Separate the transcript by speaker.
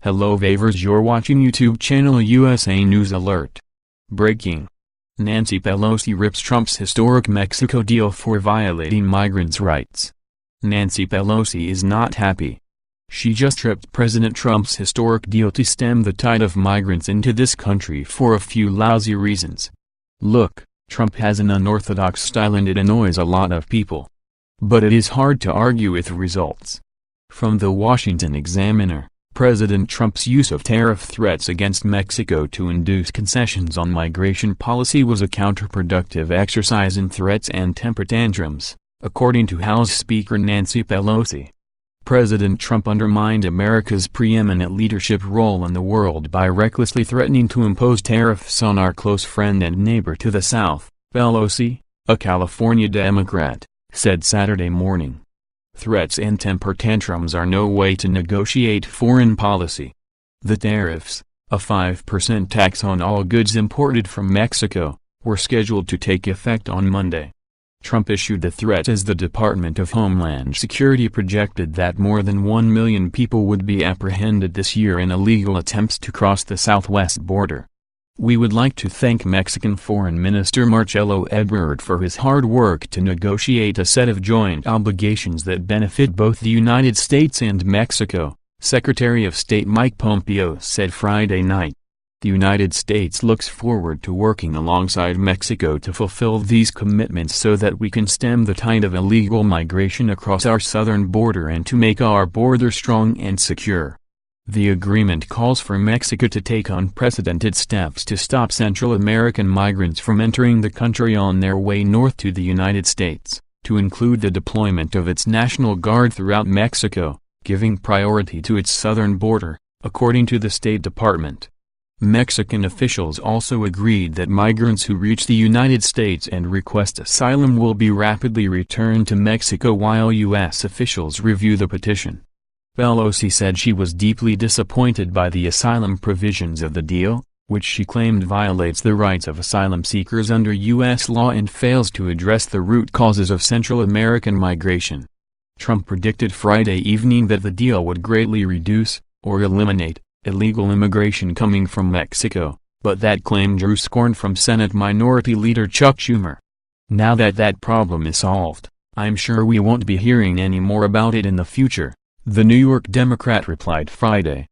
Speaker 1: Hello Vavers, you're watching YouTube channel USA News Alert. Breaking. Nancy Pelosi rips Trump's historic Mexico deal for violating migrants' rights. Nancy Pelosi is not happy. She just ripped President Trump's historic deal to stem the tide of migrants into this country for a few lousy reasons. Look, Trump has an unorthodox style and it annoys a lot of people. But it is hard to argue with results. From the Washington Examiner, President Trump's use of tariff threats against Mexico to induce concessions on migration policy was a counterproductive exercise in threats and temper tantrums, according to House Speaker Nancy Pelosi. President Trump undermined America's preeminent leadership role in the world by recklessly threatening to impose tariffs on our close friend and neighbor to the south, Pelosi, a California Democrat, said Saturday morning. Threats and temper tantrums are no way to negotiate foreign policy. The tariffs, a 5% tax on all goods imported from Mexico, were scheduled to take effect on Monday. Trump issued the threat as the Department of Homeland Security projected that more than 1 million people would be apprehended this year in illegal attempts to cross the southwest border. We would like to thank Mexican Foreign Minister Marcelo Ebrard for his hard work to negotiate a set of joint obligations that benefit both the United States and Mexico, Secretary of State Mike Pompeo said Friday night. The United States looks forward to working alongside Mexico to fulfill these commitments so that we can stem the tide of illegal migration across our southern border and to make our border strong and secure. The agreement calls for Mexico to take unprecedented steps to stop Central American migrants from entering the country on their way north to the United States, to include the deployment of its National Guard throughout Mexico, giving priority to its southern border, according to the State Department. Mexican officials also agreed that migrants who reach the United States and request asylum will be rapidly returned to Mexico while U.S. officials review the petition. Pelosi said she was deeply disappointed by the asylum provisions of the deal, which she claimed violates the rights of asylum seekers under U.S. law and fails to address the root causes of Central American migration. Trump predicted Friday evening that the deal would greatly reduce, or eliminate, illegal immigration coming from Mexico, but that claim drew scorn from Senate Minority Leader Chuck Schumer. Now that that problem is solved, I'm sure we won't be hearing any more about it in the future, the New York Democrat replied Friday.